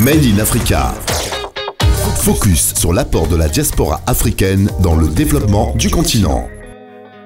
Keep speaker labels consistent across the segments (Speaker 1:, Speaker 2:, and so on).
Speaker 1: Made in Africa. Focus sur l'apport de la diaspora africaine dans le développement du continent.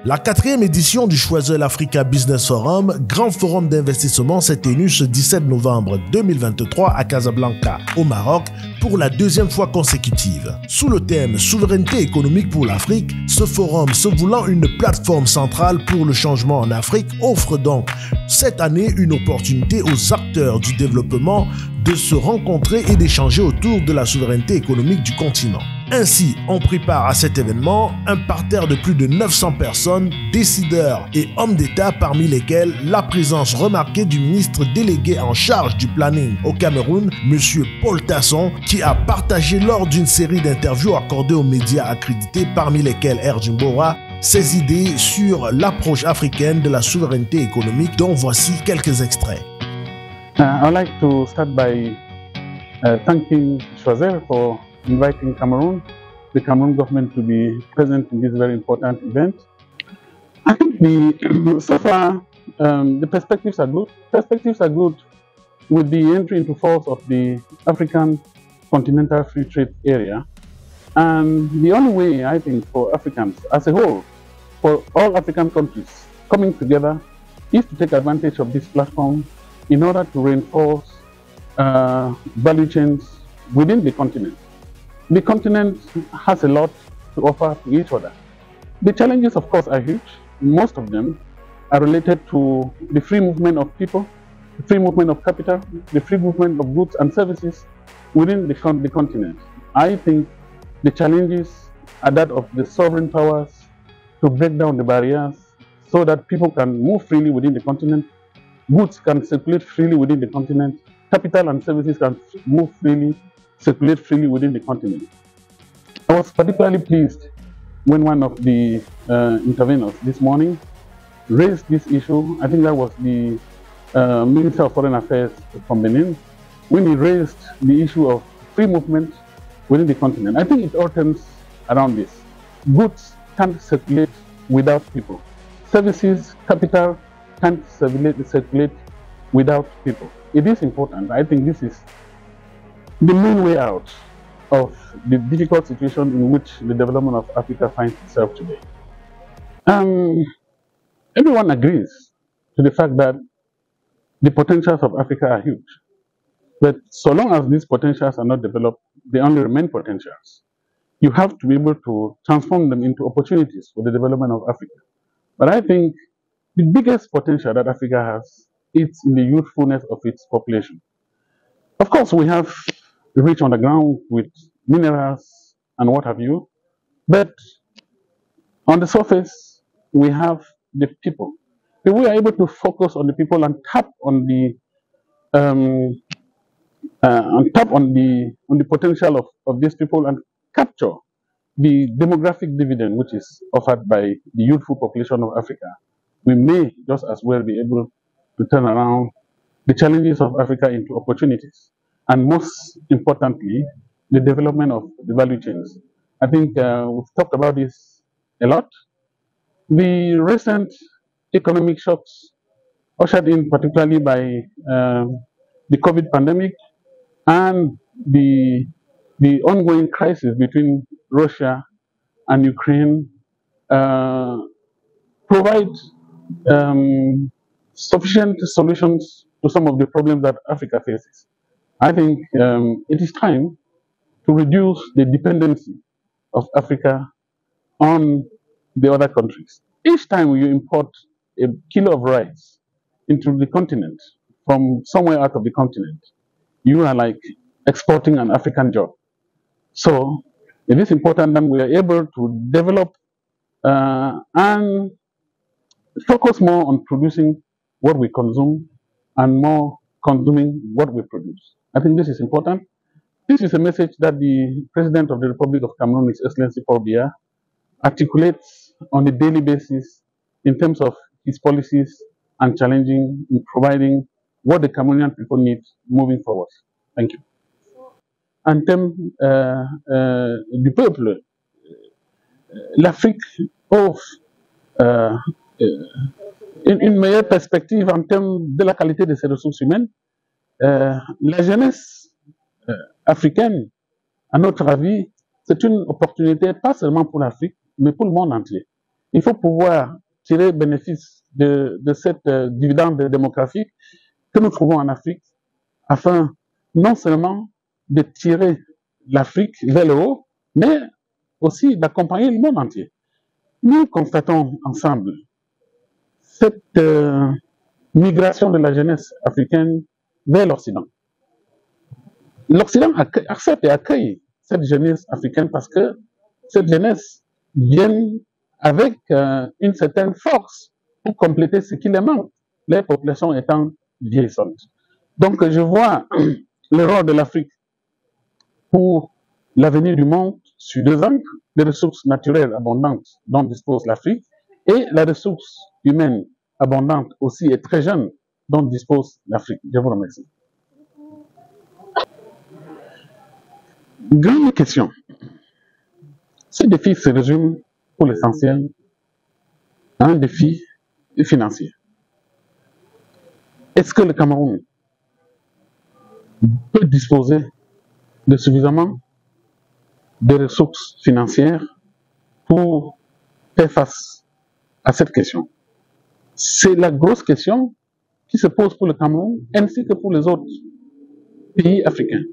Speaker 2: La 4e édition du Choiseul Africa Business Forum, grand forum d'investissement, s'est tenue ce 17 novembre 2023 à Casablanca, au Maroc, pour la 2e fois consécutive. Sous le thème « Souveraineté économique pour l'Afrique », ce forum, se voulant une plateforme centrale pour le changement en Afrique, offre donc cette année une opportunité aux acteurs du développement de se rencontrer et d'échanger autour de la souveraineté économique du continent. Ainsi, on prit part à cet événement un parterre de plus de 900 personnes, décideurs et hommes d'État, parmi lesquels la présence remarquée du ministre délégué en charge du planning au Cameroun, M. Paul Tasson, qui a partagé lors d'une série d'interviews accordées aux médias accrédités, parmi lesquels Mboa, ses idées sur l'approche africaine de la souveraineté économique, dont voici quelques extraits.
Speaker 3: I'd like to start by thanking Choiseul for inviting the Cameroon government to be present in this very important event. I think so far the perspectives are good. Perspectives are good with the entry into force of the African Continental Free Trade Area. And the only way, I think, for Africans as a whole, for all African countries coming together, is to take advantage of this platform in order to reinforce value chains within the continent. The continent has a lot to offer to each other. The challenges, of course, are huge. Most of them are related to the free movement of people, the free movement of capital, the free movement of goods and services within the continent. I think the challenges are that of the sovereign powers to break down the barriers so that people can move freely within the continent, goods can circulate freely within the continent, capital and services can move freely, circulate freely within the continent. I was particularly pleased when one of the interveners this morning raised this issue. I think that was the Minister of Foreign Affairs from Benin, when he raised the issue of free movement within the continent. I think it all turns around this. Goods can't circulate without people. Services, capital can't circulate without people. It is important. I think this is the main way out of the difficult situation in which the development of Africa finds itself today. Everyone agrees to the fact that the potentials of Africa are huge. But so long as these potentials are not developed, they only remain potentials. You have to be able to transform them into opportunities for the development of Africa. But I think the biggest potential that Africa has is in the youthfulness of its population. Of course, we have rich on the ground with minerals and what have you, but on the surface, we have the people. If we are able to focus on the people and tap on the potential of these people and capture the demographic dividend which is offered by the youthful population of Africa, we may just as well be able to turn around the challenges of Africa into opportunities. And most importantly, the development of the value chains. I think we've talked about this a lot. The recent economic shocks ushered in particularly by the COVID pandemic and the ongoing crisis between Russia and Ukraine provide sufficient solutions to some of the problems that Africa faces. I think it is time to reduce the dependency of Africa on the other countries. Each time you import a kilo of rice into the continent from somewhere out of the continent, you are like exporting an African job. So it is important that we are able to develop and focus more on producing what we consume and more consuming what we produce. I think this is important. This is a message that the President of the Republic of Cameroon, His Excellency Paul Biya, articulates on a daily basis in terms of his policies and challenging, providing what the Cameroonian people need moving forward. Thank you. En termes du peuple, l'Afrique offre une meilleure perspective en termes de la qualité de ses ressources humaines. La jeunesse africaine, à notre avis, c'est une opportunité pas seulement pour l'Afrique, mais pour le monde entier. Il faut pouvoir tirer bénéfice de cette dividende démographique que nous trouvons en Afrique, afin non seulement de tirer l'Afrique vers le haut, mais aussi d'accompagner le monde entier. Nous constatons ensemble cette migration de la jeunesse africaine vers l'Occident. L'Occident accepte et accueille cette jeunesse africaine parce que cette jeunesse vient avec une certaine force pour compléter ce qui les manque, les populations étant vieillissantes. Donc je vois le rôle de l'Afrique pour l'avenir du monde sur deux angles, les ressources naturelles abondantes dont dispose l'Afrique et la ressource humaine abondante aussi et très jeune dont dispose l'Afrique. Je vous remercie. Grande question. Ce défi se résume pour l'essentiel à un défi financier. Est-ce que le Cameroun peut disposer de suffisamment de ressources financières pour faire face à cette question? C'est la grosse question qui se pose pour le Cameroun ainsi que pour les autres pays africains.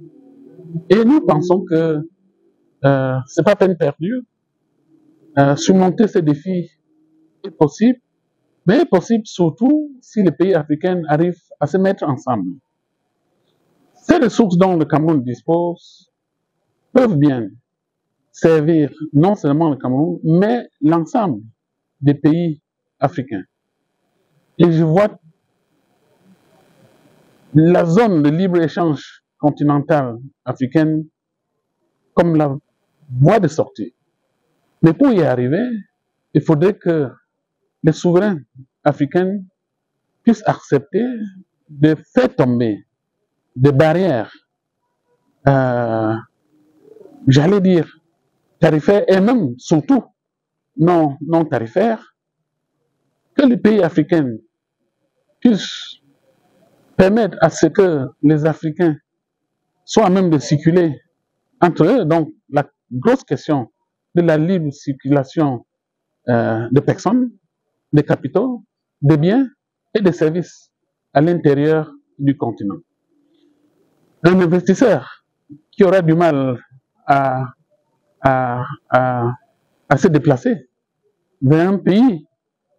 Speaker 3: Et nous pensons que c'est pas peine perdue. Surmonter ces défis est possible, mais est possible surtout si les pays africains arrivent à se mettre ensemble. Ces ressources dont le Cameroun dispose peuvent bien servir non seulement le Cameroun, mais l'ensemble des pays africains. Et je vois la zone de libre-échange continentale africaine comme la voie de sortie. Mais pour y arriver, il faudrait que les souverains africains puissent accepter de faire tomber des barrières, j'allais dire, tarifaires et même, surtout, non tarifaires, que les pays africains puissent permettre à ce que les Africains soient à même de circuler entre eux. Donc, la grosse question de la libre circulation de personnes, de capitaux, de biens et de services à l'intérieur du continent. Un investisseur qui aura du mal à se déplacer vers un pays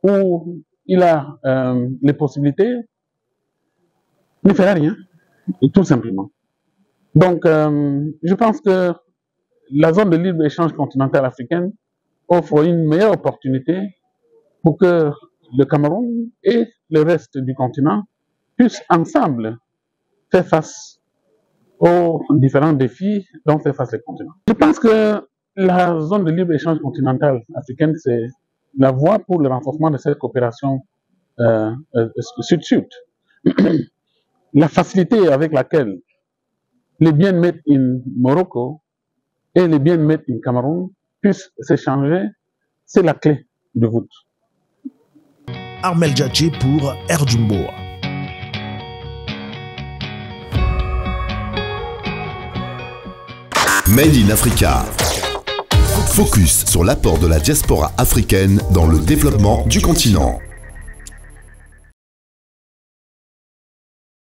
Speaker 3: où il a les possibilités ne fera rien, tout simplement. Donc, je pense que la zone de libre-échange continentale africaine offre une meilleure opportunité pour que le Cameroun et le reste du continent puissent ensemble faire face aux différents défis dont fait face le continent. Je pense que la zone de libre-échange continentale africaine, c'est la voie pour le renforcement de cette coopération sud-sud. La facilité avec laquelle les biens made in Morocco et les biens made in Cameroun puissent s'échanger, c'est la clé de voûte.
Speaker 2: Armel Djadji pour Mboa.
Speaker 1: Made in Africa. Focus sur l'apport de la diaspora africaine dans le développement du continent.